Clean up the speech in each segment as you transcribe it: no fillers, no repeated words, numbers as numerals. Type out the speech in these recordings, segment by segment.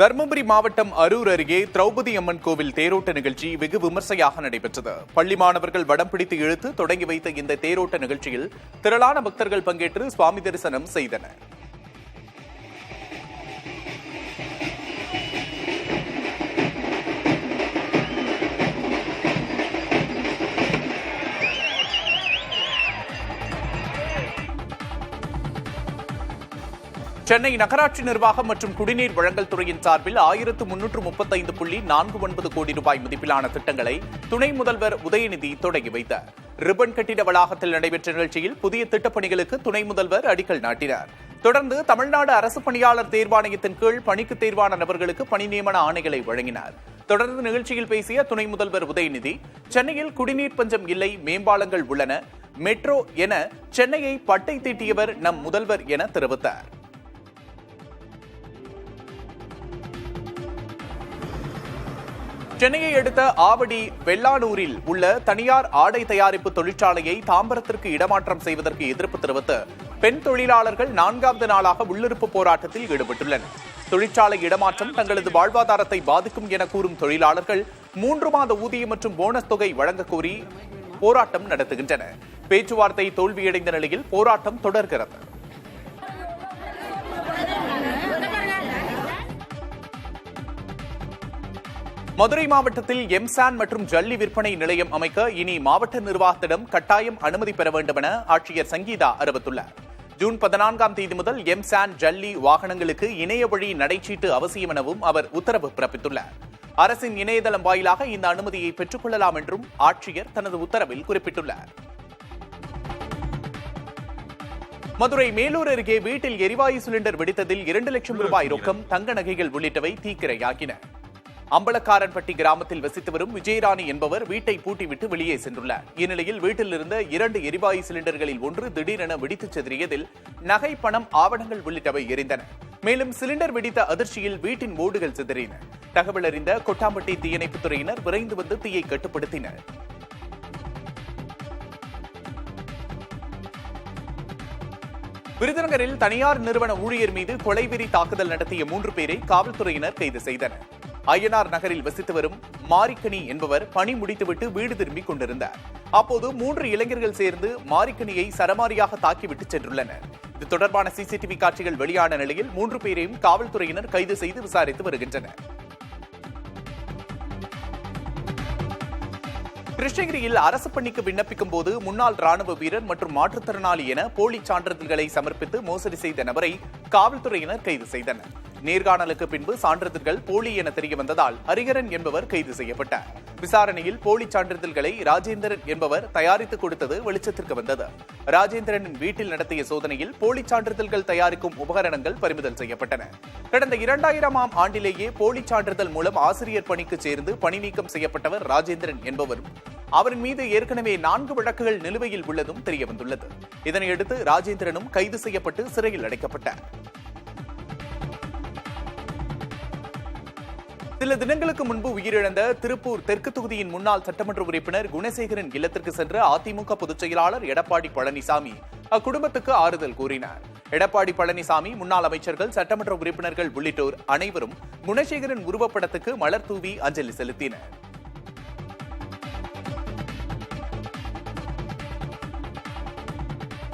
தருமபுரி மாவட்டம் அரூர் அருகே திரௌபதி அம்மன் கோவில் தேரோட்ட நிகழ்ச்சி வெகு விமர்சையாக நடைபெற்றது. பள்ளி மாணவர்கள் வடம் பிடித்து இழுத்து தொடங்கி வைத்த இந்த தேரோட்ட நிகழ்ச்சியில் திரளான பக்தர்கள் பங்கேற்று சுவாமி தரிசனம் செய்தனர். சென்னை நகராட்சி நிர்வாகம் மற்றும் குடிநீர் வழங்கல் துறையின் சார்பில் 1335.49 கோடி ரூபாய் மதிப்பிலான திட்டங்களை துணை முதல்வர் உதயநிதி தொடங்கி வைத்தார். ரிப்பன் கட்டிட வளாகத்தில் நடைபெற்ற நிகழ்ச்சியில் புதிய திட்டப்பணிகளுக்கு துணை முதல்வர் அடிக்கல் நாட்டினார். தொடர்ந்து தமிழ்நாடு அரசு பணியாளர் தேர்வாணையத்தின் கீழ் பணிக்கு தேர்வான நபர்களுக்கு பணி நியமன ஆணைகளை வழங்கினார். தொடர்ந்து நிகழ்ச்சியில் பேசிய துணை முதல்வர் உதயநிதி, சென்னையில் குடிநீர் பஞ்சம் இல்லை, மேம்பாலங்கள் உள்ளன, மெட்ரோ என சென்னையை பட்டை தீட்டியவர் நம் முதல்வர் என தெரிவித்தார். சென்னையை அடுத்த ஆவடி வெள்ளானூரில் உள்ள தனியார் ஆடை தயாரிப்பு தொழிற்சாலையை தாம்பரத்திற்கு இடமாற்றம் செய்வதற்கு எதிர்ப்பு தெரிவித்து பெண் தொழிலாளர்கள் 4வது நாளாக உள்ளிருப்பு போராட்டத்தில் ஈடுபட்டுள்ளனர். தொழிற்சாலை இடமாற்றம் தங்களது வாழ்வாதாரத்தை பாதிக்கும் என கூறும் தொழிலாளர்கள் 3 மாத ஊதியம் மற்றும் போனஸ் தொகை வழங்க கோரி போராட்டம் நடத்துகின்றனர். பேச்சுவார்த்தை தோல்வியடைந்த நிலையில் போராட்டம் தொடர்கிறது. மதுரை மாவட்டத்தில் எம்சான் மற்றும் ஜல்லி விற்பனை நிலையம் அமைக்க இனி மாவட்ட நிர்வாகத்திடம் கட்டாயம் அனுமதி பெற வேண்டும் என ஆட்சியர் சங்கீதா அறிவித்துள்ளார். ஜூன் 14ஆம் தேதி முதல் எம்சான் ஜல்லி வாகனங்களுக்கு இணைய வழி நடைச்சீட்டு அவசியம் எனவும் அவர் உத்தரவு பிறப்பித்துள்ளார். அரசின் இணையதளம் வாயிலாக இந்த அனுமதியை பெற்றுக் கொள்ளலாம் என்றும் ஆட்சியர் தனது உத்தரவில் குறிப்பிட்டுள்ளார். மதுரை மேலூர் அருகே வீட்டில் எரிவாயு சிலிண்டர் வெடித்ததில் 2 லட்சம் ரூபாய் ரொக்கம், தங்க நகைகள் உள்ளிட்டவை தீக்கிரையாகின. அம்பலக்காரன்பட்டி கிராமத்தில் வசித்து வரும் விஜயராணி என்பவர் வீட்டை பூட்டிவிட்டு வெளியே சென்றுள்ளார். இந்நிலையில் வீட்டில் இருந்த 2 எரிவாயு சிலிண்டர்களில் ஒன்று திடீரென வெடித்து சிதறியதில் நகை, பணம், ஆவணங்கள் உள்ளிட்டவை எரிந்தன. மேலும் சிலிண்டர் வெடித்த அதிர்ச்சியில் வீட்டின் ஓடுகள் சிதறின. தகவல் அறிந்த கொட்டாம்பட்டி தீயணைப்புத் துறையினர் விரைந்து வந்து தீயை கட்டுப்படுத்தினர். விருதுநகரில் தனியார் நிறுவன ஊழியர் மீது கொலைவெறி தாக்குதல் நடத்திய 3 பேரை காவல்துறையினர் கைது செய்தனர். ஐயனார் நகரில் வசித்து வரும் மாரிக்கனி என்பவர் பணி முடித்துவிட்டு வீடு திரும்பிக் கொண்டிருந்தார். அப்போது 3 இளைஞர்கள் சேர்ந்து மாரிக்கனியை சரமாரியாக தாக்கிவிட்டு சென்றுள்ளனர். இது தொடர்பான சிசிடிவி காட்சிகள் வெளியான நிலையில் 3 பேரையும் காவல்துறையினர் கைது செய்து விசாரித்து வருகின்றனர். கிருஷ்ணகிரியில் அரசு பணிக்கு விண்ணப்பிக்கும் போது முன்னாள் ராணுவ வீரர் மற்றும் மாற்றுத்திறனாளி என போலி சான்றிதழ்களை சமர்ப்பித்து மோசடி செய்த நபரை காவல்துறையினர் கைது செய்தனர். நேர்காணலுக்கு பின்பு சான்றிதழ்கள் போலி என தெரியவந்ததால் ஹரிகரன் என்பவர் கைது செய்யப்பட்டார். விசாரணையில் போலி சான்றிதழ்களை ராஜேந்திரன் என்பவர் தயாரித்து கொடுத்தது வெளிச்சத்திற்கு வந்தது. ராஜேந்திரனின் வீட்டில் நடத்திய சோதனையில் போலி சான்றிதழ்கள் தயாரிக்கும் உபகரணங்கள் பறிமுதல் செய்யப்பட்டன. கடந்த 2000ஆம் ஆண்டிலேயே போலி சான்றிதழ் மூலம் ஆசிரியர் பணிக்கு சேர்ந்து பணி நீக்கம் செய்யப்பட்டவர் ராஜேந்திரன் என்பவரும் அவரின் மீது ஏற்கனவே 4 வழக்குகள் நிலுவையில் உள்ளதும் தெரியவந்துள்ளது. இதனையடுத்து ராஜேந்திரனும் கைது செய்யப்பட்டு சிறையில் அடைக்கப்பட்டார். சில தினங்களுக்கு முன்பு உயிரிழந்த திருப்பூர் தெற்கு தொகுதியின் முன்னாள் சட்டமன்ற உறுப்பினர் குணசேகரன் இல்லத்திற்கு சென்ற அதிமுக பொதுச் செயலாளர் எடப்பாடி பழனிசாமி அக்குடும்பத்துக்கு ஆறுதல் கூறினார். எடப்பாடி பழனிசாமி, முன்னாள் அமைச்சர்கள், சட்டமன்ற உறுப்பினர்கள் உள்ளிட்டோர் அனைவரும் குணசேகரன் உருவப்படத்துக்கு மலர் தூவி அஞ்சலி செலுத்தினர்.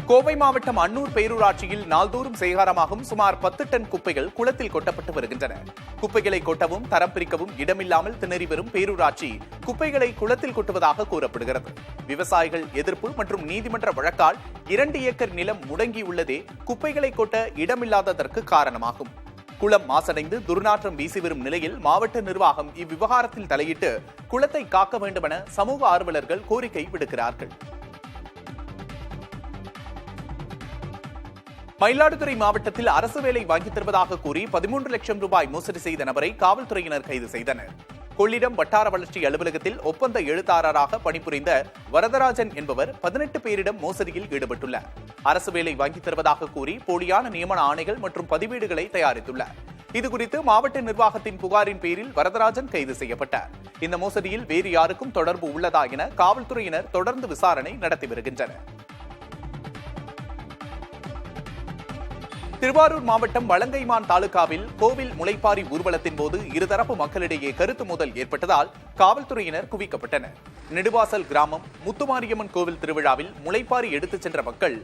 கோவை மாவட்டம் அன்னூர் பேரூராட்சியில் நாள்தோறும் சேகாரமாகும் சுமார் 10 டன் குப்பைகள் குளத்தில் கொட்டப்பட்டு வருகின்றன. குப்பைகளை கொட்டவும் தரம் பிரிக்கவும் இடமில்லாமல் திணறி வரும் பேரூராட்சி குப்பைகளை குளத்தில் கொட்டுவதாக கூறப்படுகிறது. விவசாயிகள் எதிர்ப்பு மற்றும் நீதிமன்ற வழக்கால் 2 ஏக்கர் நிலம் முடங்கியுள்ளதே குப்பைகளை கொட்ட இடமில்லாததற்கு காரணமாகும். குளம் மாசடைந்து துர்நாற்றம் வீசி வரும் நிலையில் மாவட்ட நிர்வாகம் இவ்விவகாரத்தில் தலையிட்டு குளத்தை காக்க வேண்டுமென சமூக ஆர்வலர்கள் கோரிக்கை விடுக்கிறார்கள். மயிலாடுதுறை மாவட்டத்தில் அரசு வேலை வாங்கித் தருவதாக கூறி 13 லட்சம் ரூபாய் மோசடி செய்த நபரை காவல்துறையினர் கைது செய்தனர். கொள்ளிடம் வட்டார வளர்ச்சி அலுவலகத்தில் ஒப்பந்த எழுத்தாளராக பணிபுரிந்த வரதராஜன் என்பவர் 18 பேரிடம் மோசடியில் ஈடுபட்டுள்ளார். அரசு வேலை வாங்கித் தருவதாக கூறி போலியான நியமன ஆணைகள் மற்றும் பதிவேடுகளை தயாரித்துள்ளார். இதுகுறித்து மாவட்ட நிர்வாகத்தின் புகாரின் பேரில் வரதராஜன் கைது செய்யப்பட்டார். இந்த மோசடியில் வேறு யாருக்கும் தொடர்பு உள்ளதா என காவல்துறையினர் தொடர்ந்து விசாரணை நடத்தி வருகின்றனர். திருவாரூர் மாவட்டம் வலங்கைமான் தாலுகாவில் கோவில் முளைப்பாரி ஊர்வலத்தின் போது இருதரப்பு மக்களிடையே கருத்து மோதல் ஏற்பட்டதால் காவல்துறையினர் குவிக்கப்பட்டனர். நெடுவாசல் கிராமம் முத்துமாரியம்மன் கோவில் திருவிழாவில் முளைப்பாரி எடுத்துச் சென்ற மக்கள்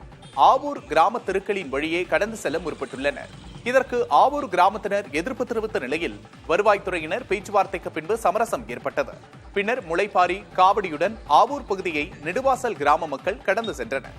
ஆவூர் கிராம தெருக்களின் வழியே கடந்து செல்ல முற்பட்டுள்ளனர். இதற்கு ஆவூர் கிராமத்தினர் எதிர்ப்பு தெரிவித்த நிலையில் வருவாய்த்துறையினர் பேச்சுவார்த்தைக்கு பின்பு சமரசம் ஏற்பட்டது. பின்னர் முளைப்பாரி காவடியுடன் ஆவூர் பகுதியை நெடுவாசல் கிராம மக்கள் கடந்து சென்றனர்.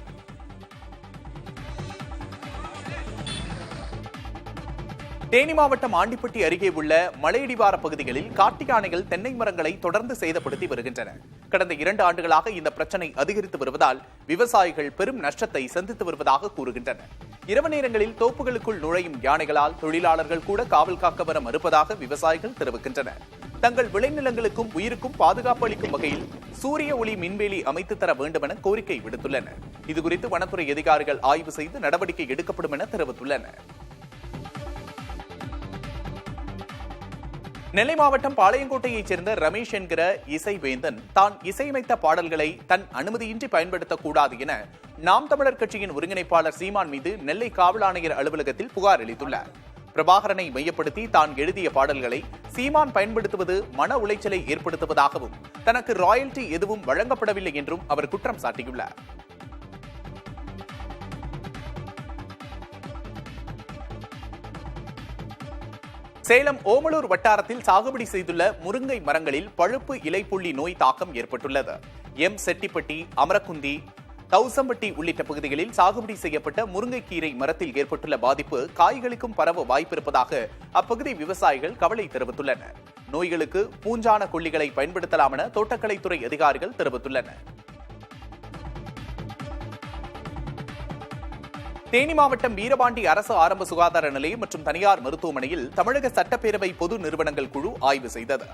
தேனி மாவட்டம் ஆண்டிப்பட்டி அருகே உள்ள மலையடிவார பகுதிகளில் காட்டு யானைகள் தென்னை மரங்களை தொடர்ந்து சேதப்படுத்தி வருகின்றன. கடந்த 2 ஆண்டுகளாக இந்த பிரச்சனை அதிகரித்து வருவதால் விவசாயிகள் பெரும் நஷ்டத்தை சந்தித்து வருவதாக கூறுகின்றனர். இரவு நேரங்களில் தோப்புகளுக்குள் நுழையும் யானைகளால் தொழிலாளர்கள் கூட காவல் காக்க வர மறுப்பதாக விவசாயிகள் தெரிவிக்கின்றனர். தங்கள் விளைநிலங்களுக்கும் உயிருக்கும் பாதுகாப்பு அளிக்கும் வகையில் சூரிய ஒளி மின்வேலி அமைத்து தர வேண்டும் என கோரிக்கை விடுத்துள்ளனர். இதுகுறித்து வனத்துறை அதிகாரிகள் ஆய்வு செய்து நடவடிக்கை எடுக்கப்படும் என தெரிவித்துள்ளனர். நெல்லை மாவட்டம் பாளையங்கோட்டையைச் சேர்ந்த ரமேஷ் என்கிற இசைவேந்தன் தான் இசையமைத்த பாடல்களை தன் அனுமதியின்றி பயன்படுத்தக்கூடாது என நாம் தமிழர் கட்சியின் ஒருங்கிணைப்பாளர் சீமான் மீது நெல்லை காவல் ஆணையர் அலுவலகத்தில் புகார் அளித்துள்ளார். பிரபாகரனை மையப்படுத்தி தான் எழுதிய பாடல்களை சீமான் பயன்படுத்துவது மன உளைச்சலை ஏற்படுத்துவதாகவும் தனக்கு ராயல்டி எதுவும் வழங்கப்படவில்லை என்றும் அவர் குற்றம் சாட்டியுள்ளார். சேலம் ஓமலூர் வட்டாரத்தில் சாகுபடி செய்துள்ள முருங்கை மரங்களில் பழுப்பு இலைப்புள்ளி நோய் தாக்கம் ஏற்பட்டுள்ளது. செட்டிப்பட்டி, அமரக்குந்தி, தௌசம்பட்டி உள்ளிட்ட பகுதிகளில் சாகுபடி செய்யப்பட்ட முருங்கைக்கீரை மரத்தில் ஏற்பட்டுள்ள பாதிப்பு காய்களுக்கும் பரவ வாய்ப்பிருப்பதாக அப்பகுதி விவசாயிகள் கவலை தெரிவித்துள்ளனர். நோய்களுக்கு பூஞ்சான கொல்லிகளை பயன்படுத்தலாம் என தோட்டக்கலைத்துறை அதிகாரிகள் தெரிவித்துள்ளனர். தேனி மாவட்டம் வீரபாண்டி அரசு ஆரம்ப சுகாதார நிலையம் மற்றும் தனியார் மருத்துவமனையில் தமிழக சட்டப்பேரவை பொது நிறுவனங்கள் குழு ஆய்வு செய்தது.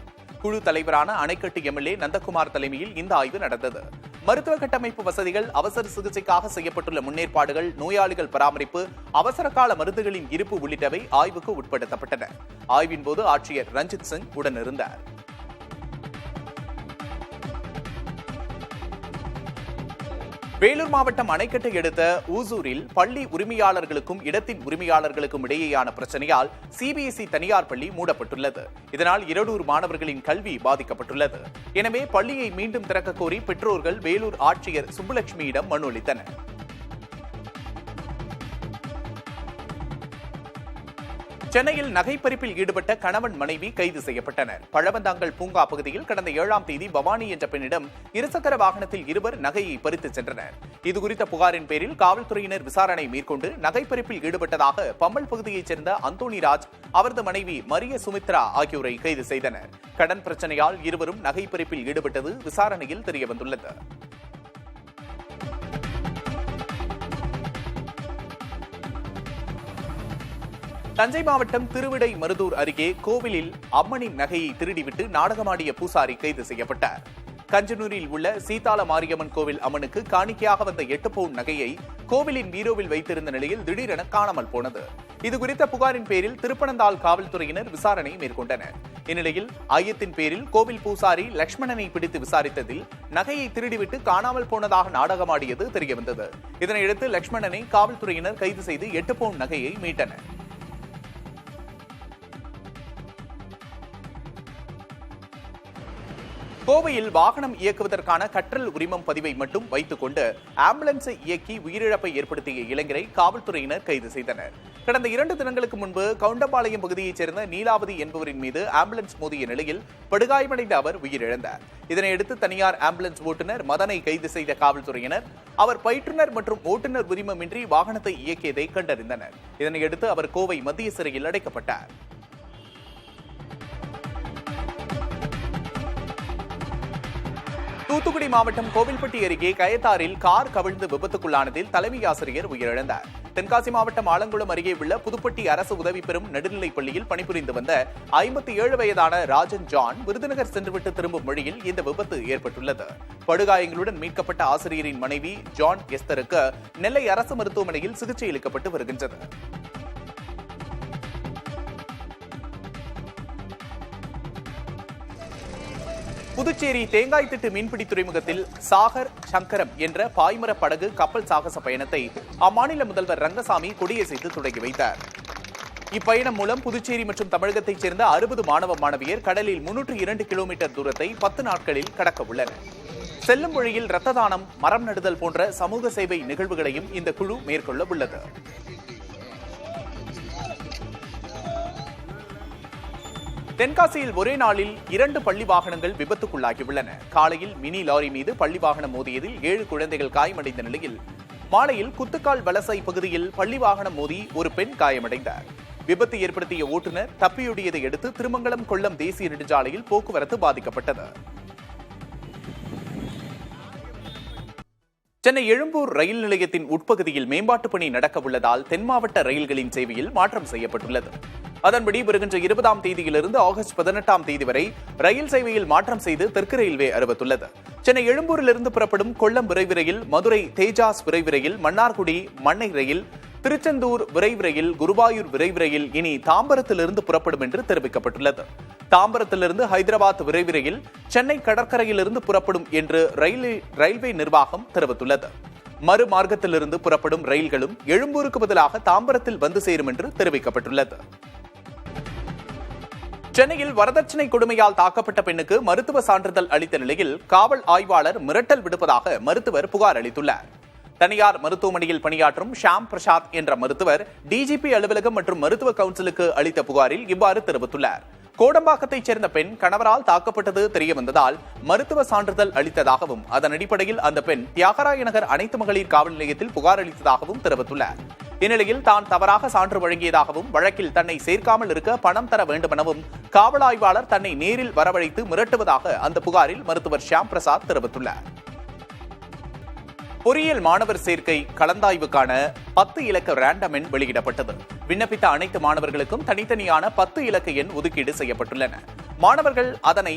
குழு தலைவரான அணைக்கட்டு எம்எல்ஏ நந்தகுமார் தலைமையில் இந்த ஆய்வு நடந்தது. மருத்துவ கட்டமைப்பு வசதிகள், அவசர சிகிச்சைக்காக செய்யப்பட்டுள்ள முன்னேற்பாடுகள், நோயாளிகள் பராமரிப்பு, அவசர கால மருந்துகளின் இருப்பு உள்ளிட்டவை ஆய்வுக்கு உட்படுத்தப்பட்டன. ஆய்வின் போது ஆட்சியர் ரஞ்சித் சிங் உடனிருந்தார். வேலூர் மாவட்டம் அணைக்கட்டை அடுத்த ஊசூரில் பள்ளி உரிமையாளர்களுக்கும் இடத்தின் உரிமையாளர்களுக்கும் இடையேயான பிரச்சனையால் சிபிஎஸ்இ தனியார் பள்ளி மூடப்பட்டுள்ளது. இதனால் 200 மாணவர்களின் கல்வி பாதிக்கப்பட்டுள்ளது. எனவே பள்ளியை மீண்டும் திறக்க கோரி பெற்றோர்கள் வேலூர் ஆட்சியர் சுப்புலட்சுமியிடம் மனு அளித்தனர். சென்னையில் நகைப்பறிப்பில் ஈடுபட்ட கணவன் மனைவி கைது செய்யப்பட்டனர். பழவந்தாங்கல் பூங்கா பகுதியில் கடந்த 7ஆம் தேதி பவானி என்ற பெண்ணிடம் இருசக்கர வாகனத்தில் இருவர் நகையை பறித்துச் சென்றனர். இதுகுறித்த புகாரின் பேரில் காவல்துறையினர் விசாரணை மேற்கொண்டு நகைப்பறிப்பில் ஈடுபட்டதாக பம்மல் பகுதியைச் சேர்ந்த அந்தோணிராஜ், அவரது மனைவி மரிய சுமித்ரா ஆகியோரை கைது செய்தனர். கடன் பிரச்சனையால் இருவரும் நகைப்பறிப்பில் ஈடுபட்டது விசாரணையில் தெரியவந்துள்ளது. தஞ்சை மாவட்டம் திருவிடை மருதூர் அருகே கோவிலில் அம்மனின் நகையை திருடிவிட்டு நாடகமாடிய பூசாரி கைது செய்யப்பட்டார். கஞ்சனூரில் உள்ள சீதால மாரியம்மன் கோவில் அம்மனுக்கு காணிக்கையாக வந்த 8 பவுன் நகையை கோவிலின் பீரோவில் வைத்திருந்த நிலையில் திடீரென காணாமல் போனது. இதுகுறித்த புகாரின் பேரில் திருப்பனந்தாள் காவல்துறையினர் விசாரணை மேற்கொண்டனர். இந்நிலையில் ஐயத்தின் பேரில் கோவில் பூசாரி லட்சுமணனை பிடித்து விசாரித்ததில் நகையை திருடிவிட்டு காணாமல் போனதாக நாடகமாடியது தெரியவந்தது. இதனையடுத்து லட்சுமணனை காவல்துறையினர் கைது செய்து 8 பவுன் நகையை மீட்டனர். கோவையில் வாகனம் இயக்குவதற்கான கற்றல் உரிமம் பதிவை மட்டும் வைத்துக் கொண்டு ஆம்புலன்ஸை இயக்கி உயிரிழப்பை ஏற்படுத்திய இளைஞரை காவல்துறையினர் கைது செய்தனர். கடந்த 2 தினங்களுக்கு முன்பு கவுண்டம்பாளையம் பகுதியைச் சேர்ந்த நீலாவதி என்பவரின் மீது ஆம்புலன்ஸ் மோதிய நிலையில் படுகாயமடைந்த அவர் உயிரிழந்தார். இதனையடுத்து தனியார் ஆம்புலன்ஸ் ஓட்டுநர் மதனை கைது செய்த காவல்துறையினர் அவர் பயிற்றுநர் மற்றும் ஓட்டுநர் உரிமமின்றி வாகனத்தை இயக்கியதை கண்டறிந்தனர். இதனையடுத்து அவர் கோவை மத்திய சிறையில் அடைக்கப்பட்டார். தூத்துக்குடி மாவட்டம் கோவில்பட்டி அருகே கயத்தாரில் கார் கவிழ்ந்து விபத்துக்குள்ளானதில் தலைமை ஆசிரியர் உயிரிழந்தார். தென்காசி மாவட்டம் ஆலங்குளம் அருகே உள்ள புதுப்பட்டி அரசு உதவி பெறும் நடுநிலைப் பள்ளியில் பணிபுரிந்து வந்த 57 வயதான ராஜன் ஜான் விருதுநகர் சென்றுவிட்டு திரும்பும் வழியில் இந்த விபத்து ஏற்பட்டுள்ளது. படுகாயங்களுடன் மீட்கப்பட்ட ஆசிரியரின் மனைவி ஜான் எஸ்தருக்கு நெல்லை அரசு மருத்துவமனையில் சிகிச்சை அளிக்கப்பட்டு வருகின்றது. புதுச்சேரி தேங்காய்த்திட்டு மீன்பிடி துறைமுகத்தில் சாகர் சங்கரம் என்ற பாய்மர படகு கப்பல் சாகச பயணத்தை அம்மாநில முதல்வர் ரங்கசாமி கொடியசைத்து தொடங்கி வைத்தார். இப்பயணம் மூலம் புதுச்சேரி மற்றும் தமிழகத்தைச் சேர்ந்த 60 மாணவ மாணவியர் கடலில் 302 கிலோமீட்டர் தூரத்தை 10 நாட்களில் கடக்க உள்ளனர். செல்லும் வழியில் இரத்த தானம், மரம் நடுதல் போன்ற சமூக சேவை நிகழ்வுகளையும் இந்த குழு மேற்கொள்ள உள்ளது. தென்காசியில் ஒரே நாளில் 2 பள்ளி வாகனங்கள் விபத்துக்குள்ளாகியுள்ளன. காலையில் மினி லாரி மீது பள்ளி வாகனம் மோதியதில் 7 குழந்தைகள் காயமடைந்த நிலையில் மாலையில் குத்துக்கால் வலசை பகுதியில் பள்ளி வாகனம் மோதி ஒரு பெண் காயமடைந்தார். விபத்து ஏற்படுத்திய ஓட்டுநர் தப்பியோடியதை அடுத்து திருமங்கலம் கொல்லம் தேசிய நெடுஞ்சாலையில் போக்குவரத்து பாதிக்கப்பட்டது. சென்னை எழும்பூர் ரயில் நிலையத்தின் உட்பகுதியில் மேம்பாட்டு பணி நடக்க உள்ளதால் தென் மாவட்ட ரயில்களின் சேவையில் மாற்றம் செய்யப்பட்டுள்ளது. அதன்படி வருகின்ற 20ஆம் தேதியிலிருந்து ஆகஸ்ட் 18ஆம் தேதி வரை ரயில் சேவையில் மாற்றம் செய்து தெற்கு ரயில்வே அறிவித்துள்ளது. சென்னை எழும்பூரிலிருந்து புறப்படும் கொல்லம் விரைவு ரயில், மதுரை தேஜாஸ் விரைவு ரயில், மன்னார்குடி மண்ணை ரயில், திருச்செந்தூர் விரைவு ரயில், குருவாயூர் விரைவு ரயில் இனி தாம்பரத்திலிருந்து புறப்படும் என்று தெரிவிக்கப்பட்டுள்ளது. தாம்பரத்திலிருந்து ஹைதராபாத் விரைவு ரயில் சென்னை கடற்கரையிலிருந்து புறப்படும் என்று ரயில்வே நிர்வாகம் தெரிவித்துள்ளது. மறுமார்க்கத்திலிருந்து புறப்படும் ரயில்களும் எழும்பூருக்கு பதிலாக தாம்பரத்தில் வந்து சேரும் என்று தெரிவிக்கப்பட்டுள்ளது. சென்னையில் வரதட்சணை கொடுமையால் தாக்கப்பட்ட பெண்ணுக்கு மருத்துவ சான்றிதழ் அளித்த நிலையில் காவல் ஆய்வாளர் மிரட்டல் விடுப்பதாக மருத்துவர் புகார் அளித்துள்ளார். தனியார் மருத்துவமனையில் பணியாற்றும் ஷாம் பிரசாத் என்ற மருத்துவர் டிஜிபி அலுவலகம் மற்றும் மருத்துவ கவுன்சிலுக்கு அளித்த புகாரில் இவ்வாறு தெரிவித்துள்ளார். கோடம்பாக்கத்தைச் சேர்ந்த பெண் கணவரால் தாக்கப்பட்டது தெரியவந்ததால் மருத்துவ சான்றிதழ் அளித்ததாகவும் அதன் அடிப்படையில் அந்த பெண் தியாகராய நகர் அனைத்து மகளிர் காவல் நிலையத்தில் புகார் அளித்ததாகவும் தெரிவித்துள்ளார். இந்நிலையில் தான் தவறாக சான்று வழங்கியதாகவும் வழக்கில் தன்னை சேர்க்காமல் இருக்க பணம் தர வேண்டுமெனவும் காவல் ஆய்வாளர் தன்னை நேரில் வரவழைத்து மிரட்டுவதாக அந்த புகாரில் மருத்துவர் ஷியாம் பிரசாத் தெரிவித்துள்ளார். பொறியியல் மாணவர் சேர்க்கை கலந்தாய்வுக்கான 10 இலக்க ரேண்டம் எண் வெளியிடப்பட்டது. விண்ணப்பித்த அனைத்து மாணவர்களுக்கும் தனித்தனியான 10 இலக்க எண் ஒதுக்கீடு செய்யப்பட்டுள்ளன. மாணவர்கள் அதனை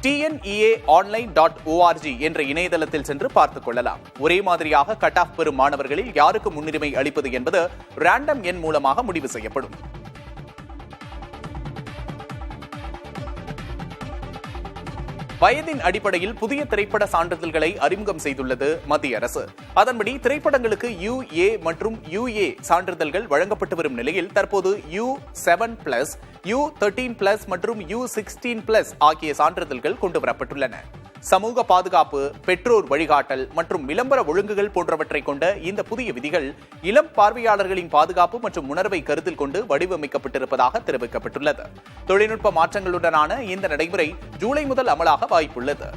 tneaonline.org என்ற இணையதளத்தில் சென்று பார்த்துக் கொள்ளலாம். ஒரே மாதிரியாக கட் ஆஃப் பெறும் மாணவர்களில் யாருக்கு முன்னுரிமை அளிப்பது என்பது ரேண்டம் எண் மூலமாக முடிவு செய்யப்படும். வயதின் அடிப்படையில் புதிய திரைப்பட சான்றிதழ்களை அறிமுகம் செய்துள்ளது மத்திய அரசு. அதன்படி திரைப்படங்களுக்கு UA மற்றும் UA சான்றிதழ்கள் வழங்கப்பட்டு வரும் நிலையில் தற்போது U7+, U13+ மற்றும் U16+ ஆகிய சான்றிதழ்கள் கொண்டுவரப்பட்டுள்ளன. சமூக பாதுகாப்பு, பெற்றோர் வழிகாட்டல் மற்றும் விளம்பர ஒழுங்குகள் போன்றவற்றை கொண்ட இந்த புதிய விதிகள் இளம் பார்வையாளர்களின் பாதுகாப்பு மற்றும் உணர்வை கருத்தில் கொண்டு வடிவமைக்கப்பட்டிருப்பதாக தெரிவிக்கப்பட்டுள்ளது. தொழில்நுட்ப மாற்றங்களுடனான இந்த நடைமுறை ஜூலை முதல் அமலாக வாய்ப்புள்ளது.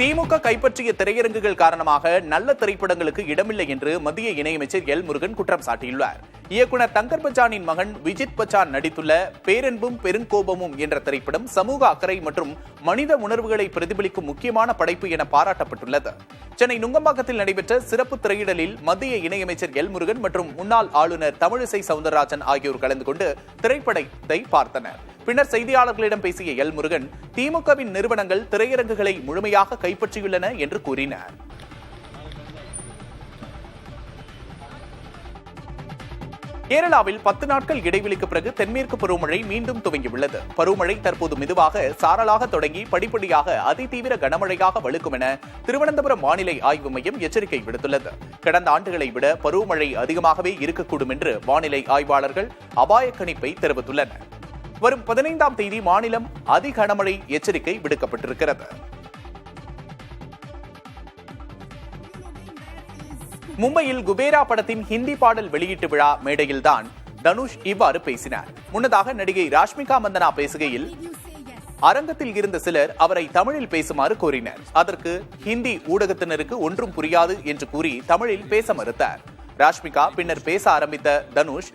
திமுக கைப்பற்றிய திரையரங்குகள் காரணமாக நல்ல திரைப்படங்களுக்கு இடமில்லை என்று மத்திய இணையமைச்சர் எல் முருகன் குற்றம் சாட்டியுள்ளார். இயக்குனர் தங்கர் பச்சானின் மகன் விஜித் பச்சான் நடித்துள்ள பேரன்பும் பெருங்கோபமும் என்ற திரைப்படம் சமூக அக்கறை மற்றும் மனித உணர்வுகளை பிரதிபலிக்கும் முக்கியமான படைப்பு என பாராட்டப்பட்டுள்ளது. சென்னை நுங்கம்பாக்கத்தில் நடைபெற்ற சிறப்பு திரையிடலில் மத்திய இணையமைச்சர் எல் முருகன் மற்றும் முன்னாள் ஆளுநர் தமிழிசை சவுந்தரராஜன் ஆகியோர் கலந்து கொண்டு திரைப்படத்தை பார்த்தனர். பின்னர் செய்தியாளர்களிடம் பேசிய எல் முருகன் திமுகவின் நிறுவனங்கள் திரையரங்குகளை முழுமையாக கைப்பற்றியுள்ளன என்று கூறினார். கேரளாவில் 10 நாட்கள் இடைவெளிக்கு பிறகு தென்மேற்கு பருவமழை மீண்டும் துவங்கியுள்ளது. பருவமழை தற்போது மெதுவாக சாரலாக தொடங்கி படிப்படியாக அதிதீவிர கனமழையாக வலுக்கும் என திருவனந்தபுரம் வானிலை ஆய்வு மையம் எச்சரிக்கை விடுத்துள்ளது. கடந்த ஆண்டுகளை விட பருவமழை அதிகமாகவே இருக்கக்கூடும் என்று வானிலை ஆய்வாளர்கள் அபாய கணிப்பை தெரிவித்துள்ளனர். வரும் 15ஆம் தேதி மாநிலம் அதி கனமழை எச்சரிக்கை விடுக்கப்பட்டிருக்கிறது. மும்பையில் குபேரா படத்தின் ஹிந்தி பாடல் வெளியீட்டு விழா மேடையில்தான் தனுஷ் இவ்வாறு பேசினார். முன்னதாக நடிகை ராஷ்மிகா மந்தனா பேசுகையில் அரங்கத்தில் இருந்த சிலர் அவரை தமிழில் பேசுமாறு கோரினர். அதற்கு ஹிந்தி ஊடகத்தினருக்கு ஒன்றும் புரியாது என்று கூறி தமிழில் பேச மறுத்தார். ராஷ்மிகா பின்னர் பேச ஆரம்பித்த தனுஷ்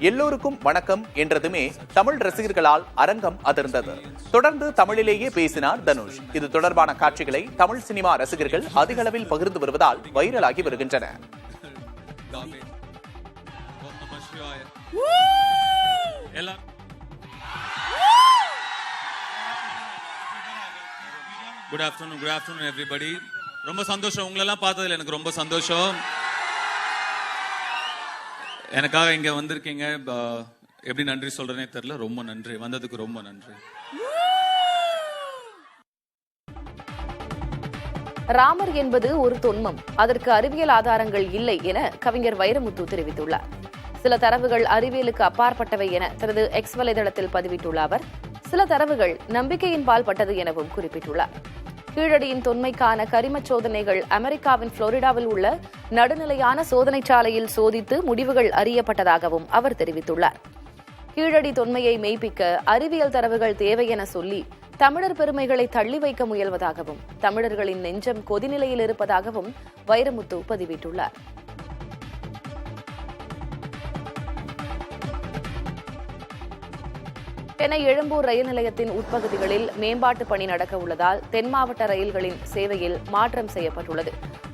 எல்லோருக்கும் வணக்கம் என்றதுமே தமிழ் ரசிகர்களால் அரங்கம் அதிர்ந்தது. தொடர்ந்து தமிழிலேயே பேசினார் தனுஷ். இது தொடர்பான காட்சிகளை தமிழ் சினிமா ரசிகர்கள் அதிக அளவில் பகிர்ந்து வருவதால் வைரலாகி வருகின்றன. Good afternoon everybody. ரொம்ப சந்தோஷம், உங்களெல்லாம் பார்த்ததுல எனக்கு ரொம்ப சந்தோஷம். எனக்காக இங்க வந்திருக்கீங்க. எப்படி நன்றி சொல்றேனே தெரியல. ரொம்ப நன்றி, வந்ததுக்கு ரொம்ப நன்றி. ராமர் என்பது ஒரு தொன்மம், அதற்கு அறிவியல் ஆதாரங்கள் இல்லை என கவிஞர் வைரமுத்து தெரிவித்துள்ளார். சில தரவுகள் அறிவியலுக்கு அப்பாற்பட்டவை என தனது எக்ஸ் வலைதளத்தில் பதிவிட்டுள்ள அவர், சில தரவுகள் நம்பிக்கையின் பால் பட்டது எனவும் குறிப்பிட்டுள்ளார். கீழடியின் தொன்மைக்கான கரிமச் சோதனைகள் அமெரிக்காவின் புளோரிடாவில் உள்ள நடுநிலையான சோதனைச்சாலையில் சோதித்து முடிவுகள் அறியப்பட்டதாகவும் அவர் தெரிவித்துள்ளார். கீழடி தொன்மையை மெய்ப்பிக்க அறிவியல் தரவுகள் தேவை என சொல்லி தமிழர் பெருமைகளை தள்ளி வைக்க முயல்வதாகவும் தமிழர்களின் நெஞ்சம் கொதிநிலையில் இருப்பதாகவும் வைரமுத்து பதிவிட்டுள்ளார். சென்னை எழும்பூர் ரயில் நிலையத்தின் உட்பகுதிகளில் மேம்பாட்டு பணி நடக்க உள்ளதால் தென் மாவட்ட ரயில்களின் சேவையில் மாற்றம் செய்யப்பட்டுள்ளது.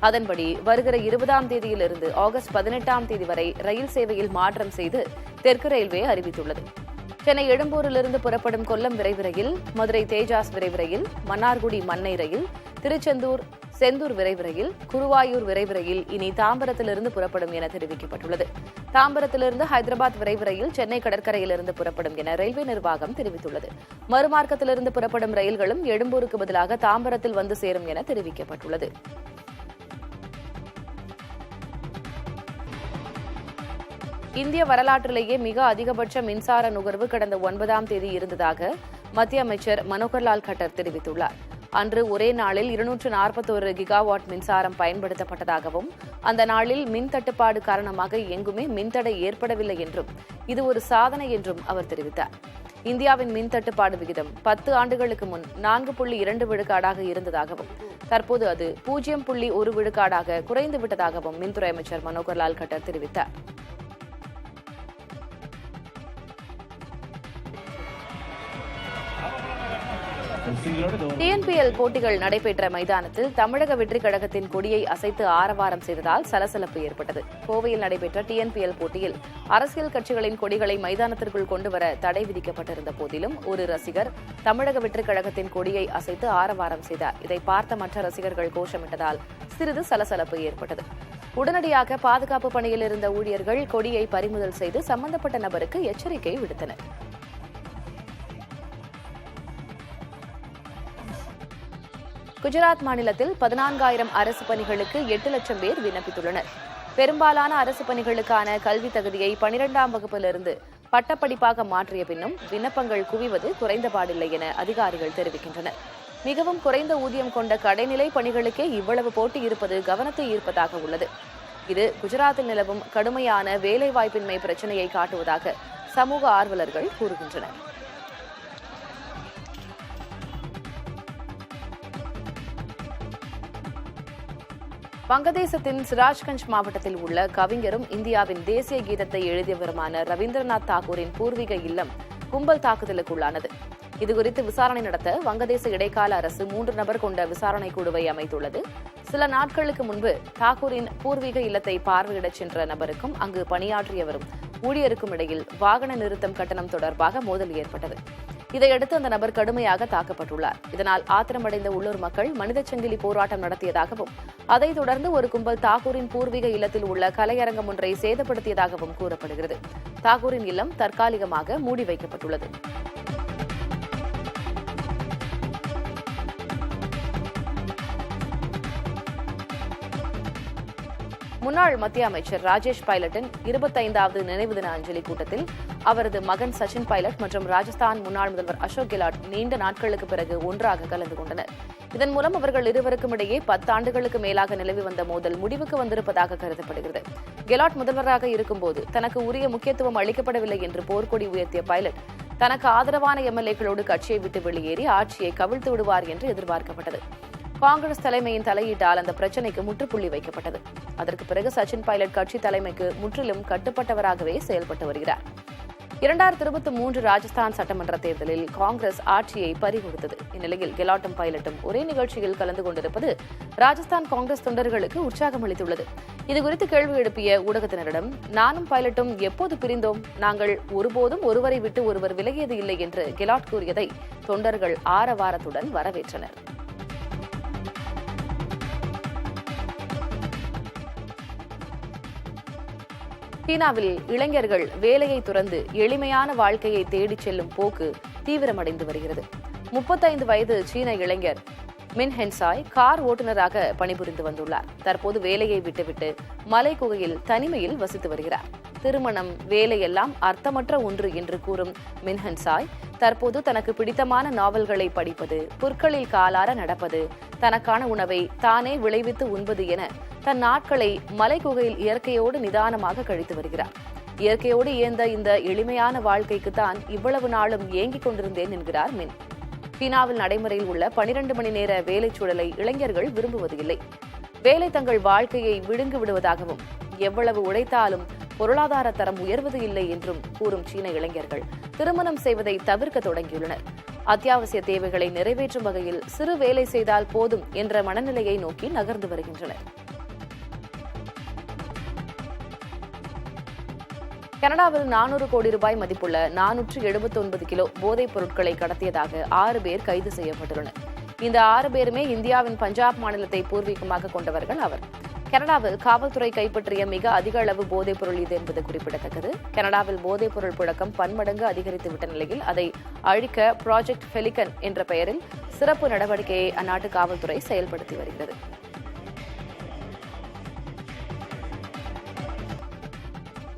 அதன்படி வருகிற 20ஆம் தேதியிலிருந்து ஆகஸ்ட் 18ஆம் தேதி வரை ரயில் சேவையில் மாற்றம் செய்து தெற்கு ரயில்வே அறிவித்துள்ளது. சென்னை எழும்பூரிலிருந்து புறப்படும் கொல்லம் விரைவு ரயில், மதுரை தேஜாஸ் விரைவு ரயில், மன்னார்குடி மன்னை ரயில், திருச்செந்தூர் செந்தூர் விரைவு ரயில், குருவாயூர் விரைவு ரயில் இனி தாம்பரத்திலிருந்து புறப்படும் என தெரிவிக்கப்பட்டுள்ளது. தாம்பரத்திலிருந்து ஹைதராபாத் விரைவு ரயில் சென்னை கடற்கரையிலிருந்து புறப்படும் என ரயில்வே நிர்வாகம் தெரிவித்துள்ளது. மறுமார்க்கத்திலிருந்து புறப்படும் ரயில்களும் எழும்பூருக்கு பதிலாக தாம்பரத்தில் வந்து சேரும் என தெரிவிக்கப்பட்டுள்ளது. இந்திய வரலாற்றிலேயே மிக அதிகபட்ச மின்சார நுகர்வு கடந்த 9ஆம் தேதி இருந்ததாக மத்திய அமைச்சர் மனோகர்லால் கட்டர் தெரிவித்துள்ளார். அன்று ஒரே நாளில் 241 கிகாவாட் மின்சாரம் பயன்படுத்தப்பட்டதாகவும் அந்த நாளில் மின் தட்டுப்பாடு காரணமாக எங்குமே மின்தடை ஏற்படவில்லை என்றும் இது ஒரு சாதனை என்றும் அவர் தெரிவித்தார். இந்தியாவின் மின் தட்டுப்பாடு விகிதம் 10 ஆண்டுகளுக்கு முன் 4.2 விழுக்காடாக இருந்ததாகவும் தற்போது அது 0.1 விழுக்காடாக குறைந்துவிட்டதாகவும் மின்துறை அமைச்சர் மனோகர்லால் கட்டர் தெரிவித்தார். டிஎன்பிஎல் போட்டிகள் நடைபெற்ற மைதானத்தில் தமிழக வெற்றிக் கழகத்தின் கொடியை அசைத்து ஆரவாரம் செய்ததால் சலசலப்பு ஏற்பட்டது. கோவையில் நடைபெற்ற டிஎன்பிஎல் போட்டியில் அரசியல் கட்சிகளின் கொடிகளை மைதானத்திற்குள் கொண்டுவர தடை விதிக்கப்பட்டிருந்த போதிலும் ஒரு ரசிகர் தமிழக வெற்றிக் கழகத்தின் கொடியை அசைத்து ஆரவாரம் செய்தார். இதை பார்த்த மற்ற ரசிகர்கள் கோஷமிட்டதால் சிறிது சலசலப்பு ஏற்பட்டது. உடனடியாக பாதுகாப்பு பணியில் இருந்த ஊழியர்கள் கொடியை பறிமுதல் செய்து சம்பந்தப்பட்ட நபருக்கு எச்சரிக்கை விடுத்தனர். குஜராத் மாநிலத்தில் 14,000 அரசு பணிகளுக்கு 8 லட்சம் பேர் விண்ணப்பித்துள்ளனர். பெரும்பாலான அரசு பணிகளுக்கான கல்வி தகுதியை 12ஆம் வகுப்பிலிருந்து பட்டப்படிப்பாக மாற்றிய பின்னும் விண்ணப்பங்கள் குவிவது குறைந்தபாடில்லை என அதிகாரிகள் தெரிவிக்கின்றனர். மிகவும் குறைந்த ஊதியம் கொண்ட கடைநிலை பணிகளுக்கே இவ்வளவு போட்டி இருப்பது கவனத்தை ஈர்ப்பதாக உள்ளது. இது குஜராத்தில் நிலவும் கடுமையான வேலைவாய்ப்பின்மை பிரச்சினையை காட்டுவதாக சமூக ஆர்வலர்கள் கூறுகின்றனர். வங்கதேசத்தின் சிராஜ்கஞ்ச் மாவட்டத்தில் உள்ள கவிஞரும் இந்தியாவின் தேசிய கீதத்தை எழுதியவருமான ரவீந்திரநாத் தாகூரின் பூர்வீக இல்லம் கும்பல் தாக்குதலுக்குள்ளானது. இதுகுறித்து விசாரணை நடத்த வங்கதேச இடைக்கால அரசு 3 நபர் கொண்ட விசாரணை குழுவை அமைத்துள்ளது. சில நாட்களுக்கு முன்பு தாகூரின் பூர்வீக இல்லத்தை பார்வையிடச் சென்ற நபருக்கும் அங்கு பணியாற்றியவரும் ஊழியருக்கும் இடையில் வாகன நிறுத்தம் கட்டணம் தொடர்பாக மோதல் ஏற்பட்டது. இதையடுத்து அந்த நபர் கடுமையாக தாக்கப்பட்டுள்ளார். இதனால் ஆத்திரமடைந்த உள்ளூர் மக்கள் மனிதச் சங்கிலி போராட்டம் நடத்தியதாகவும் அதைத் தொடர்ந்து ஒரு கும்பல் தாகூரின் பூர்வீக இல்லத்தில் உள்ள கலையரங்கம் ஒன்றை சேதப்படுத்தியதாகவும் கூறப்படுகிறது. தாகூரின் இல்லம் தற்காலிகமாக மூடி வைக்கப்பட்டுள்ளது. முன்னாள் மத்திய அமைச்சர் ராஜேஷ் பைலட்டின் 25வது நினைவு தின அஞ்சலி கூட்டத்தில் அவரது மகன் சச்சின் பைலட் மற்றும் ராஜஸ்தான் முன்னாள் முதல்வர் அசோக் கெலாட் நீண்ட நாட்களுக்கு பிறகு ஒன்றாக கலந்து கொண்டனர். இதன் மூலம் அவர்கள் இருவருக்கும் இடையே 10 ஆண்டுகளுக்கு மேலாக நிலவி வந்த மோதல் முடிவுக்கு வந்திருப்பதாக கருதப்படுகிறது. கெலாட் முதல்வராக இருக்கும்போது தனக்கு உரிய முக்கியத்துவம் அளிக்கப்படவில்லை என்று போர்க்கொடி உயர்த்திய பைலட் தனக்கு ஆதரவான எம்எல்ஏக்களோடு கட்சியை விட்டு வெளியேறி ஆட்சியை கவிழ்த்து விடுவார் என்று எதிர்பார்க்கப்பட்டது. காங்கிரஸ் தலைமையின் தலையீட்டால் அந்த பிரச்சினைக்கு முற்றுப்புள்ளி வைக்கப்பட்டது. அதற்கு பிறகு சச்சின் பைலட் கட்சி தலைமைக்கு முற்றிலும் கட்டுப்பட்டவராகவே செயல்பட்டு வருகிறார். 2023 ராஜஸ்தான் சட்டமன்ற தேர்தலில் காங்கிரஸ் ஆட்சியை பறிகொடுத்தது. இந்நிலையில் கெலாட்டும் பைலட்டும் ஒரே நிகழ்ச்சியில் கலந்து கொண்டிருப்பது ராஜஸ்தான் காங்கிரஸ் தொண்டர்களுக்கு உற்சாகம் அளித்துள்ளது. இதுகுறித்து கேள்வி எழுப்பிய ஊடகத்தினரிடம் நானும் பைலட்டும் எப்போது பிரிந்தோம், நாங்கள் ஒருபோதும் ஒருவரை விட்டு ஒருவர் விலகியது இல்லை என்று கெலாட் கூறியதை தொண்டர்கள் ஆரவாரத்துடன் வரவேற்றனர். சீனாவில் இளைஞர்கள் வேலையை துறந்து எளிமையான வாழ்க்கையை தேடிச் செல்லும் போக்கு தீவிரமடைந்து வருகிறது. 35 வயது சீன இளைஞர் மின் ஹென்சாய் கார் ஓட்டுநராக பணிபுரிந்து வந்துள்ளார். தற்போது வேலையை விட்டுவிட்டு மலை குகையில் தனிமையில் வசித்து வருகிறார். திருமணம், வேலையெல்லாம் அர்த்தமற்ற ஒன்று என்று கூறும் மின் ஹென்சாய் தற்போது தனக்கு பிடித்தமான நாவல்களை படிப்பது, புற்களில் காலார நடப்பது, தனக்கான உணவை தானே விளைவித்து உண்பது என தன் நாட்களை மலை குகையில் இயற்கையோடு நிதானமாக கழித்து வருகிறார். இயற்கையோடு இயந்த இந்த எளிமையான வாழ்க்கைக்கு தான் இவ்வளவு நாளும் ஏங்கிக் கொண்டிருந்தேன் என்கிறார் மின். சீனாவில் நடைமுறையில் உள்ள 12 மணி நேர வேலைச் சூழலை இளைஞர்கள் விரும்புவது இல்லை. வேலை தங்கள் வாழ்க்கையை விழுங்கு விடுவதாகவும், எவ்வளவு உழைத்தாலும் பொருளாதார தரம் உயர்வது இல்லை என்றும் கூறும் சீன இளைஞர்கள் திருமணம் செய்வதை தவிர்க்க தொடங்கியுள்ளனர். அத்தியாவசிய தேவைகளை நிறைவேற்றும் வகையில் சிறு வேலை செய்தால் போதும் என்ற மனநிலையை நோக்கி நகர்ந்து வருகின்றனர். கனடாவில் 400 கோடி ரூபாய் மதிப்புள்ள 479 கிலோ போதைப் பொருட்களை கடத்தியதாக 6 பேர் கைது செய்யப்பட்டுள்ளனர். இந்த 6 பேருமே இந்தியாவின் பஞ்சாப் மாநிலத்தை பூர்வீகமாக கொண்டவர்கள் அவர். கனடாவில் காவல்துறை கைப்பற்றிய மிக அதிக அளவு போதைப் பொருள் இது என்பது குறிப்பிடத்தக்கது. கனடாவில் போதைப் பொருள் புழக்கம் பன்மடங்கு அதிகரித்துவிட்ட நிலையில் அதை அழிக்க ப்ராஜெக்ட் பெலிகன் என்ற பெயரில் சிறப்பு நடவடிக்கையை அந்நாட்டு காவல்துறை செயல்படுத்தி வருகிறது.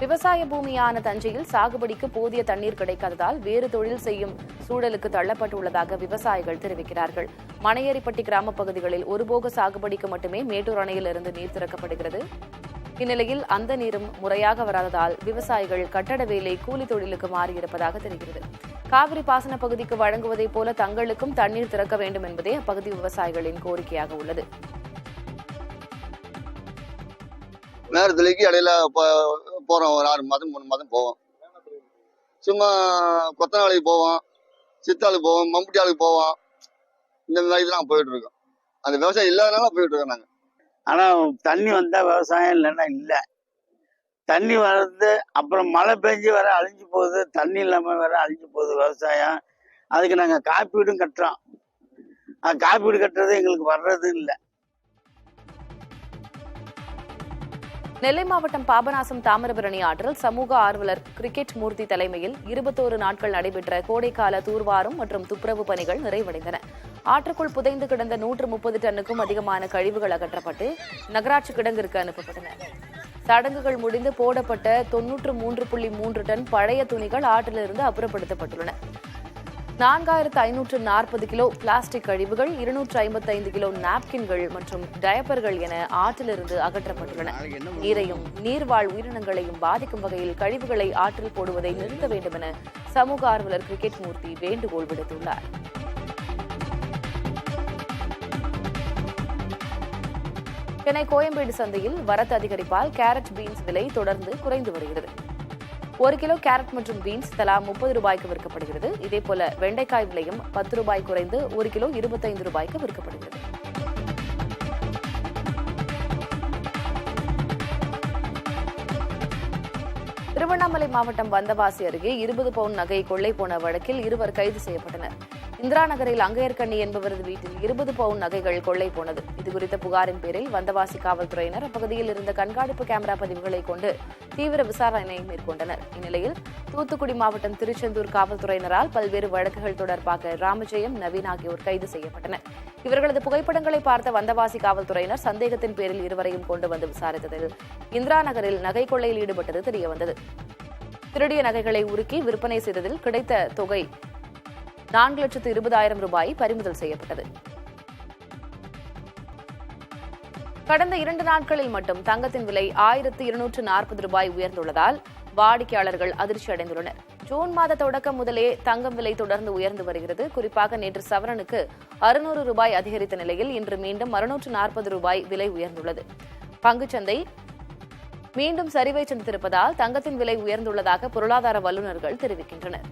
விவசாய பூமியான தஞ்சையில் சாகுபடிக்கு போதிய தண்ணீர் கிடைக்காததால் வேறு தொழில் செய்யும் சூழலுக்கு தள்ளப்பட்டுள்ளதாக விவசாயிகள் தெரிவிக்கிறார்கள். மணையேரிப்பட்டி கிராம பகுதிகளில் ஒருபோக சாகுபடிக்கு மட்டுமே மேட்டூர் அணையிலிருந்து நீர் திறக்கப்படுகிறது. இந்நிலையில் அந்த நீரும் முறையாக வராததால் விவசாயிகள் கட்டட வேலை, கூலி தொழிலுக்கு மாறியிருப்பதாக தெரிகிறது. காவிரி பாசன பகுதிக்கு வழங்குவதைப் போல தங்களுக்கும் தண்ணீர் திறக்க வேண்டும் என்பதே அப்பகுதி விவசாயிகளின் கோரிக்கையாக உள்ளது. நேரத்துலேக்கு இடையில போகிறோம், ஒரு 6 மாதம் 3 மாதம் போவோம். சும்மா கொத்தனாளிக்கு போவோம், சித்தாளுக்கு போவோம், மம்புட்டி ஆளுக்கு போவோம். இந்த மாதிரி தான் போயிட்டு இருக்கோம். அந்த விவசாயம் இல்லாதனால போயிட்டு இருக்கோம் நாங்கள். ஆனால் தண்ணி வந்தால் விவசாயம் இல்லைன்னா இல்லை. தண்ணி வர்றது அப்புறம் மழை பெஞ்சு வர அழிஞ்சு போகுது, தண்ணி இல்லாமல் வேற அழிஞ்சு போகுது விவசாயம். அதுக்கு நாங்கள் காப்பீடும் கட்டுறோம். காப்பீடு கட்டுறது எங்களுக்கு வர்றது இல்லை. நெல்லை மாவட்டம் பாபநாசம் தாமிரபரணி ஆற்றில் சமூக ஆர்வலர் கிரிக்கெட் மூர்த்தி தலைமையில் 21 நாட்கள் நடைபெற்ற கோடைக்கால தூர்வாரும் மற்றும் துப்புரவு பணிகள் நிறைவடைந்தன. ஆற்றுக்குள் புதைந்து கிடந்த 130 டன்னுக்கும் அதிகமான கழிவுகள் அகற்றப்பட்டு நகராட்சி கிடங்கிற்கு அனுப்பப்பட்டன. சடங்குகள் முடிந்து போடப்பட்ட 93.3 டன் பழைய துணிகள் ஆற்றிலிருந்து அப்புறப்படுத்தப்பட்டுள்ளன. 4540 கிலோ பிளாஸ்டிக் கழிவுகள், 255 கிலோ நாப்கின்கள் மற்றும் டயப்பர்கள் என ஆற்றிலிருந்து அகற்றப்பட்டுள்ளன. நீரையும் நீர்வாழ் உயிரினங்களையும் பாதிக்கும் வகையில் கழிவுகளை ஆற்றில் போடுவதை நிறுத்த வேண்டும் என சமூக ஆர்வலர் கிரிக்கெட் மூர்த்தி வேண்டுகோள் விடுத்துள்ளார். சென்னை கோயம்பேடு சந்தையில் வரத்து அதிகரிப்பால் கேரட், பீன்ஸ் விலை தொடர்ந்து குறைந்து வருகிறது. 1 கிலோ கேரட் மற்றும் பீன்ஸ் தலா 30 ரூபாய்க்கு விற்கப்படுகிறது. இதேபோல வெண்டைக்காய் விலையும் 10 ரூபாய் குறைந்து 1 கிலோ 25 ரூபாய்க்கு விற்கப்படுகிறது. திருவண்ணாமலை மாவட்டம் வந்தவாசி அருகே 20 பவுன் நகை கொள்ளை போன வழக்கில் 2 கைது செய்யப்பட்டனர். இந்திரா நகரில் அங்கையர்கண்ணி என்பவரது வீட்டில் 20 பவுன் நகைகள் கொள்ளை போனது. இதுகுறித்த புகாரின் பேரில் வந்தவாசி காவல்துறையினர் அப்பகுதியில் இருந்த கண்காணிப்பு கேமரா பதிவுகளை கொண்டு தீவிர விசாரணை மேற்கொண்டனர். இந்நிலையில் தூத்துக்குடி மாவட்டம் திருச்செந்தூர் காவல்துறையினரால் பல்வேறு வழக்குகள் தொடர்பாக ராமஜெயம், நவீன் ஆகியோர் கைது செய்யப்பட்டனர். இவர்களது புகைப்படங்களை பார்த்த வந்தவாசி காவல்துறையினர் சந்தேகத்தின் பேரில் இருவரையும் கொண்டு வந்து விசாரித்ததில் இந்திரா நகரில் நகை கொள்ளையில் ஈடுபட்டது தெரியவந்தது. திருடிய நகைகளை உருக்கி விற்பனை செய்ததில் கிடைத்த தொகை 4,20,000 ரூபாய் பறிமுதல் செய்யப்பட்டது. கடந்த 2 நாட்களில் மட்டும் தங்கத்தின் விலை 1,240 ரூபாய் உயர்ந்துள்ளதால் வாடிக்கையாளர்கள் அதிர்ச்சி அடைந்துள்ளனர். ஜூன் மாத தொடக்கம் முதலே தங்கம் விலை தொடர்ந்து உயர்ந்து வருகிறது. குறிப்பாக நேற்று சவரனுக்கு 600 ரூபாய் அதிகரித்த நிலையில் இன்று மீண்டும் 640 ரூபாய் விலை உயர்ந்துள்ளது. பங்குச்சந்தை மீண்டும் சரிவை சந்தித்திருப்பதால் தங்கத்தின் விலை உயர்ந்துள்ளதாக பொருளாதார வல்லுநர்கள் தெரிவிக்கின்றனர்.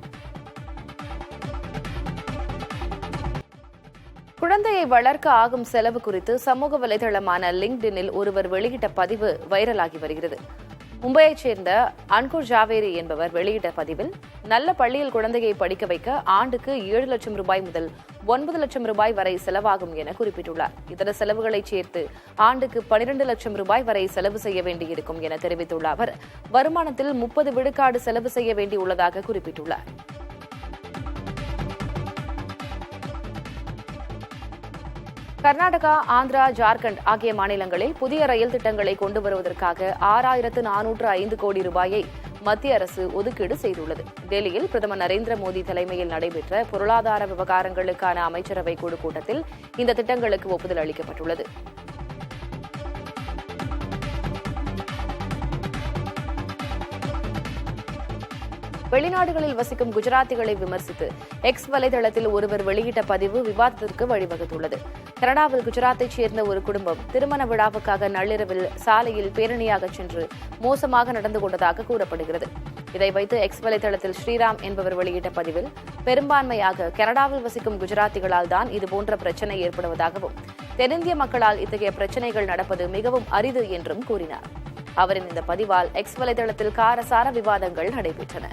குழந்தையை வளர்க்க ஆகும் செலவு குறித்து சமூக வலைதளமான லிங்க்டினில் ஒருவர் வெளியிட்ட பதிவு வைரலாகி வருகிறது. மும்பையைச் சேர்ந்த அன்குர் ஜாவேரி என்பவர் வெளியிட்ட பதிவில், நல்ல பள்ளியில் குழந்தையை படிக்க வைக்க ஆண்டுக்கு 7 லட்சம் ரூபாய் முதல் 9 லட்சம் ரூபாய் வரை செலவாகும் என குறிப்பிட்டுள்ளார். இதர செலவுகளை சேர்த்து ஆண்டுக்கு 12 லட்சம் ரூபாய் வரை செலவு செய்ய வேண்டியிருக்கும் என தெரிவித்துள்ள அவர், வருமானத்தில் 30 விழுக்காடு செலவு செய்ய வேண்டியுள்ளதாக குறிப்பிட்டுள்ளார். கர்நாடகா, ஆந்திரா, ஜார்க்கண்ட் ஆகிய மாநிலங்களில் புதிய ரயில் திட்டங்களை கொண்டு வருவதற்காக 6405 கோடி ரூபாயை மத்திய அரசு ஒதுக்கீடு செய்துள்ளது. டெல்லியில் பிரதமர் நரேந்திர மோடி தலைமையில் நடைபெற்ற பொருளாதார விவகாரங்களுக்கான அமைச்சரவை குழு கூட்டத்தில் இந்த திட்டங்களுக்கு ஒப்புதல் அளிக்கப்பட்டுள்ளது. வெளிநாடுகளில் வசிக்கும் குஜராத்திகளை விமர்சித்து எக்ஸ் வலைதளத்தில் ஒருவர் வெளியிட்ட பதிவு விவாதத்திற்கு வழிவகுத்துள்ளது. கனடாவில் குஜராத்தைச் சேர்ந்த ஒரு குடும்பம் திருமண விழாவுக்காக நள்ளிரவில் சாலையில் பேரணியாக சென்று மோசமாக நடந்து கொண்டதாக கூறப்படுகிறது. இதை வைத்து எக்ஸ் வலைதளத்தில் ஸ்ரீராம் என்பவர் வெளியிட்ட பதிவில், பெரும்பான்மையாக கனடாவில் வசிக்கும் குஜராத்திகளால் தான் இதுபோன்ற பிரச்சினை ஏற்படுவதாகவும், தென்னிந்திய மக்களால் இத்தகைய பிரச்சினைகள் நடப்பது மிகவும் அரிது என்றும் கூறினார். அவரின் இந்த பதிவால் எக்ஸ் வலைதளத்தில் காரசார விவாதங்கள் நடைபெற்றன.